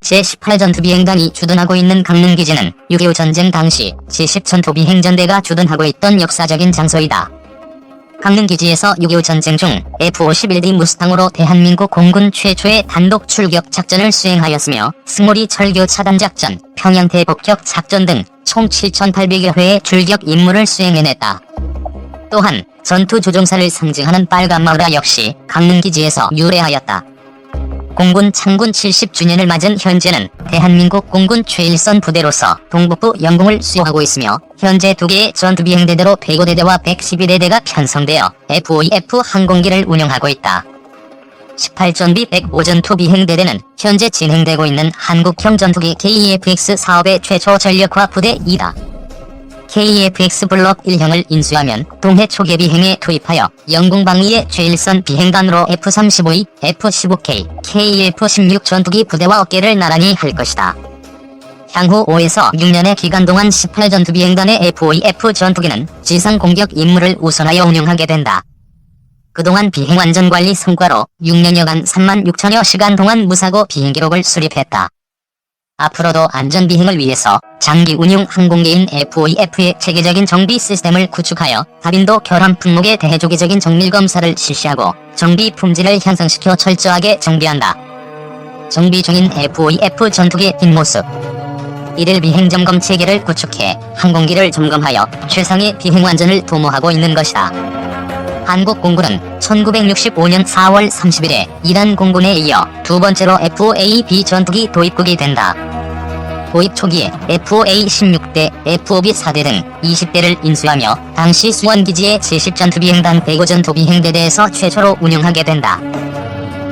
제18전투비행단이 주둔하고 있는 강릉기지는 6.25 전쟁 당시 제10전투비행전대가 주둔하고 있던 역사적인 장소이다. 강릉기지에서 6.25 전쟁 중 F-51D 무스탕으로 대한민국 공군 최초의 단독 출격 작전을 수행하였으며 승오리 철교 차단 작전, 평양 대폭격 작전 등 총 7,800여 회의 출격 임무를 수행해냈다. 또한 전투 조종사를 상징하는 빨간 마우라 역시 강릉기지에서 유래하였다. 공군 창군 70주년을 맞은 현재는 대한민국 공군 최일선 부대로서 동북부 영공을 수호하고 있으며 현재 2개의 전투비행대대로 105대대와 112대대가 편성되어 F-5F 항공기를 운영하고 있다. 18전비 105전투비행대대는 현재 진행되고 있는 한국형 전투기 KEFX 사업의 최초 전력화 부대이다. KEFX 블록 1형을 인수하면 동해 초계 비행에 투입하여 영공 방위의 최일선 비행단으로 F-35E, F-15K, KF-16 전투기 부대와 어깨를 나란히 할 것이다. 향후 5에서 6년의 기간 동안 18전투비행단의 F-5F 전투기는 지상 공격 임무를 우선하여 운영하게 된다. 그동안 비행 안전관리 성과로 6년여간 36,000여 시간 동안 무사고 비행 기록을 수립했다. 앞으로도 안전비행을 위해서 장기 운용 항공기인 F-5F의 체계적인 정비 시스템을 구축하여 갑인도 결함 품목에 대해 주기적인 정밀검사를 실시하고 정비 품질을 향상시켜 철저하게 정비한다. 정비 중인 F-5F 전투기의 뒷모습. 1일 비행점검 체계를 구축해 항공기를 점검하여 최상의 비행 안전을 도모하고 있는 것이다. 한국공군은 1965년 4월 30일에 이란 공군에 이어 두 번째로 F-5AB 전투기 도입국이 된다. 도입 초기에 F-5A-16대, F-5B 4대 등 20대를 인수하며 당시 수원기지의 제10전투비행단 105전투비행대대에서 최초로 운영하게 된다.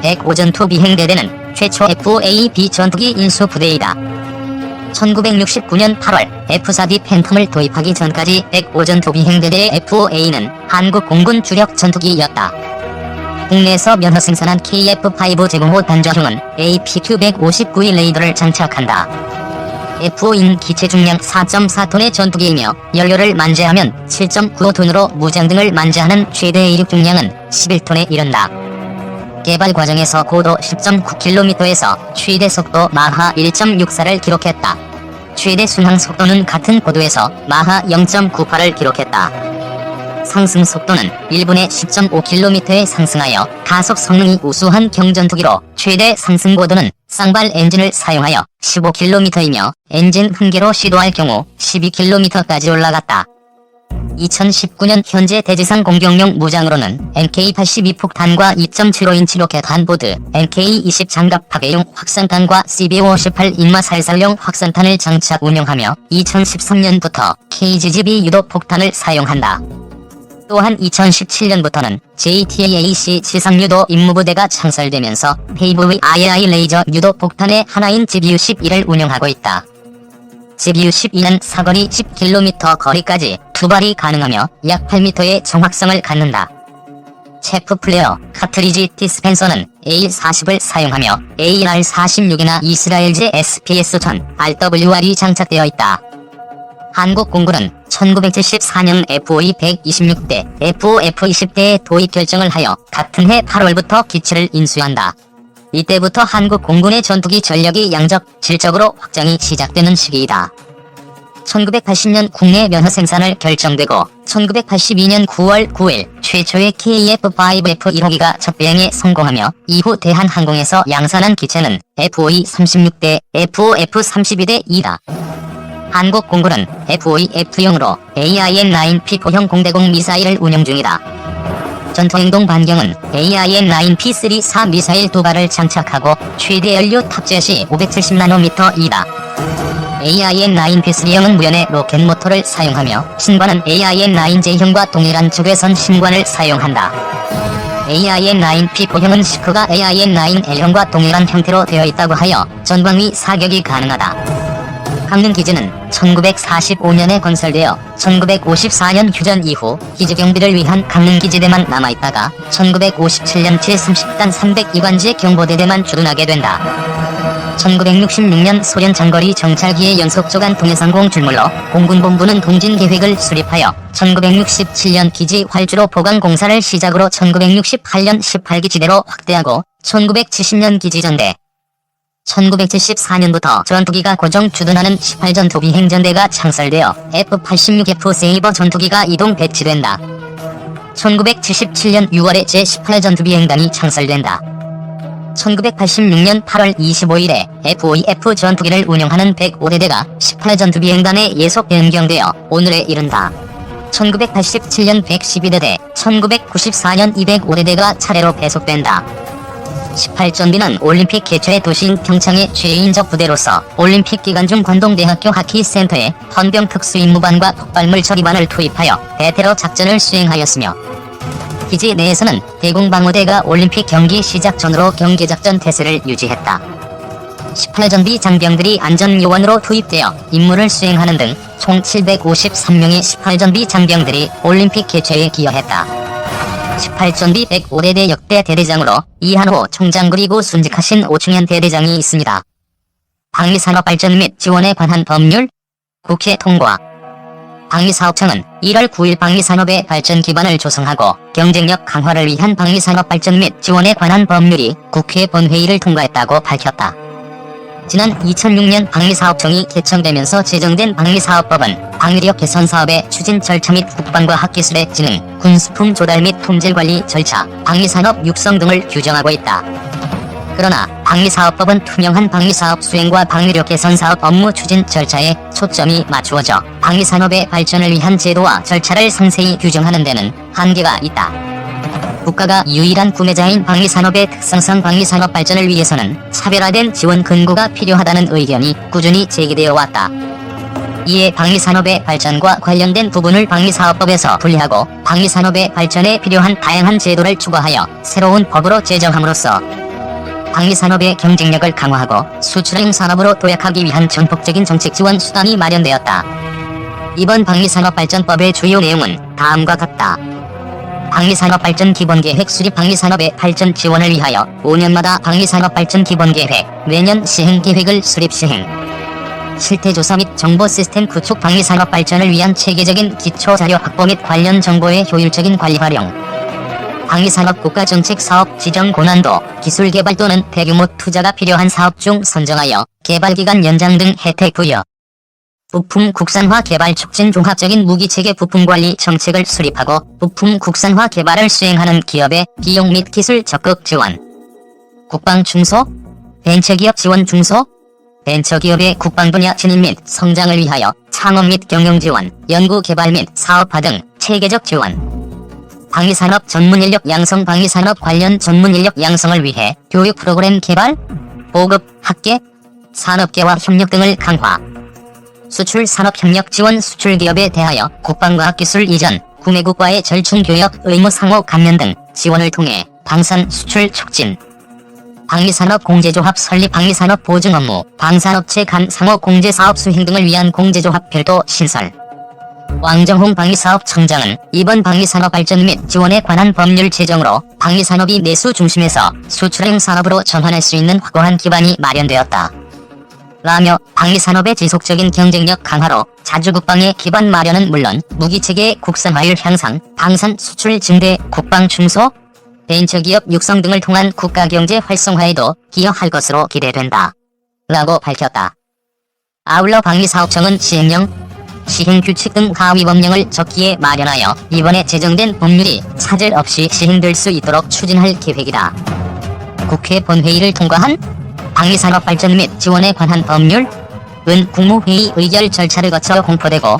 105전투비행대대는 최초 F-5AB 전투기 인수 부대이다. 1969년 8월 F-4D 팬텀을 도입하기 전까지 105전투비행대대의 F-5A는 한국 공군 주력 전투기였다. 국내에서 면허 생산한 KF-5 제공호 단좌형은 APQ-159E 레이더를 장착한다. F-5는 기체 중량 4.4톤의 전투기이며 연료를 만재하면 7.95톤으로 무장 등을 만재하는 최대 이륙 중량은 11톤에 이른다. 개발 과정에서 고도 10.9km에서 최대 속도 마하 1.64를 기록했다. 최대 순항 속도는 같은 고도에서 마하 0.98을 기록했다. 상승 속도는 1분에 10.5km에 상승하여 가속 성능이 우수한 경전투기로 최대 상승 고도는 쌍발 엔진을 사용하여 15km이며 엔진 흥계로 시도할 경우 12km까지 올라갔다. 2019년 현재 대지상 공격용 무장으로는 MK-82 폭탄과 2.75인치 로켓 한보드, MK-20 장갑 파괴용 확산탄과 CB-58 인마 살살용 확산탄을 장착 운용하며 2013년부터 KGGB 유도 폭탄을 사용한다. 또한 2017년부터는 JTAC 지상유도 임무부대가 창설되면서 페이브의 IAI 레이저 유도 폭탄의 하나인 GBU-12를 운영하고 있다. GBU-12는 사거리 10km 거리까지 투발이 가능하며 약 8m의 정확성을 갖는다. 체프 플레어, 카트리지 디스펜서는 AR-40을 사용하며 AR-46이나 이스라엘제 SPS-1000, RWR이 장착되어 있다. 한국공군은 1974년 F-5E 126대, F-5F20대의 도입 결정을 하여 같은 해 8월부터 기체를 인수한다. 이때부터 한국 공군의 전투기 전력이 양적, 질적으로 확장이 시작되는 시기이다. 1980년 국내 면허 생산을 결정되고 1982년 9월 9일 최초의 KF-5F1호기가 첫 비행에 성공하며 이후 대한항공에서 양산한 기체는 F-5E 36대, F-5F32대이다. 한국 공군은 F-5E-F형으로 AIM-9P4형 공대공 미사일을 운영 중이다. 전투행동 반경은 AIM-9P3-4 미사일 2발을 장착하고 최대 연료 탑재 시 570나노미터이다. AIM-9P3형은 무연의 로켓 모터를 사용하며 신관은 AIM-9J형과 동일한 적외선 신관을 사용한다. AIM-9P4형은 시크가 AIM-9L형과 동일한 형태로 되어 있다고 하여 전방위 사격이 가능하다. 강릉기지는 1945년에 건설되어 1954년 휴전 이후 기지 경비를 위한 강릉기지대만 남아있다가 1957년 제30단 302관제 경보대대만 주둔하게 된다. 1966년 소련 장거리 정찰기의 연속조간 통해상공 줄물로 공군본부는 통진계획을 수립하여 1967년 기지 활주로 보강 공사를 시작으로 1968년 18기지대로 확대하고 1970년 기지전대, 1974년부터 전투기가 고정 주둔하는 18전투비 행전대가 창설되어 F-86F 세이버 전투기가 이동 배치된다. 1977년 6월에 제18전투비 행단이 창설된다. 1986년 8월 25일에 F-5F 전투기를 운영하는 105대대가 18전투비 행단에 예속 변경되어 오늘에 이른다. 1987년 112대대, 1994년 205대대가 차례로 배속된다. 18전비는 올림픽 개최 도시인 평창의 최인적 부대로서 올림픽 기간 중 관동대학교 하키센터에 헌병 특수임무반과 폭발물 처리반을 투입하여 대테러 작전을 수행하였으며 기지 내에서는 대공방어대가 올림픽 경기 시작 전으로 경계작전 태세를 유지했다. 18전비 장병들이 안전요원으로 투입되어 임무를 수행하는 등 총 753명의 18전비 장병들이 올림픽 개최에 기여했다. 18전비 105대대 역대 대대장으로 이한호 총장 그리고 순직하신 오충현 대대장이 있습니다. 방위산업발전 및 지원에 관한 법률 국회 통과. 방위사업청은 1월 9일 방위산업의 발전 기반을 조성하고 경쟁력 강화를 위한 방위산업 발전 및 지원에 관한 법률이 국회 본회의를 통과했다고 밝혔다. 지난 2006년 방위사업청이 개청되면서 제정된 방위사업법은 방위력 개선 사업의 추진 절차 및 국방과학기술의 진흥, 군수품 조달 및 품질관리 절차, 방위산업 육성 등을 규정하고 있다. 그러나 방위사업법은 투명한 방위사업 수행과 방위력 개선 사업 업무 추진 절차에 초점이 맞추어져 방위산업의 발전을 위한 제도와 절차를 상세히 규정하는 데는 한계가 있다. 국가가 유일한 구매자인 방위산업의 특성상 방위산업 발전을 위해서는 차별화된 지원 근거가 필요하다는 의견이 꾸준히 제기되어 왔다. 이에 방위산업의 발전과 관련된 부분을 방위사업법에서 분리하고 방위산업의 발전에 필요한 다양한 제도를 추가하여 새로운 법으로 제정함으로써 방위산업의 경쟁력을 강화하고 수출형 산업으로 도약하기 위한 전폭적인 정책 지원 수단이 마련되었다. 이번 방위산업발전법의 주요 내용은 다음과 같다. 방위산업발전 기본계획 수립 방위산업의 발전 지원을 위하여 5년마다 방위산업발전 기본계획, 매년 시행계획을 수립 시행. 실태조사 및 정보 시스템 구축 방위산업 발전을 위한 체계적인 기초자료 확보 및 관련 정보의 효율적인 관리 활용. 방위산업 국가정책 사업 지정 고난도, 기술 개발 또는 대규모 투자가 필요한 사업 중 선정하여 개발기간 연장 등 혜택 부여. 부품 국산화 개발 촉진 종합적인 무기체계 부품관리 정책을 수립하고 부품 국산화 개발을 수행하는 기업의 비용 및 기술 적극 지원. 국방 중소, 벤처기업 지원 중소, 벤처기업의 국방 분야 진입 및 성장을 위하여 창업 및 경영 지원, 연구 개발 및 사업화 등 체계적 지원. 방위산업 전문인력 양성 방위산업 관련 전문인력 양성을 위해 교육 프로그램 개발, 보급, 학계, 산업계와 협력 등을 강화. 수출 산업협력 지원 수출기업에 대하여 국방과학기술 이전, 구매국과의 절충교역 의무 상호 감면 등 지원을 통해 방산 수출 촉진. 방위산업 공제조합 설립 방위산업 보증 업무, 방산업체 간 상호 공제사업 수행 등을 위한 공제조합 별도 신설. 왕정홍 방위사업청장은 이번 방위산업 발전 및 지원에 관한 법률 제정으로 방위산업이 내수 중심에서 수출형 산업으로 전환할 수 있는 확고한 기반이 마련되었다. 라며 방위산업의 지속적인 경쟁력 강화로 자주국방의 기반 마련은 물론 무기체계의 국산화율 향상, 방산 수출 증대, 국방 중소, 벤처기업 육성 등을 통한 국가경제 활성화에도 기여할 것으로 기대된다. 라고 밝혔다. 아울러 방위사업청은 시행령, 시행규칙 등 하위법령을 적기에 마련하여 이번에 제정된 법률이 차질 없이 시행될 수 있도록 추진할 계획이다. 국회 본회의를 통과한 방위산업 발전 및 지원에 관한 법률은 국무회의 의결 절차를 거쳐 공포되고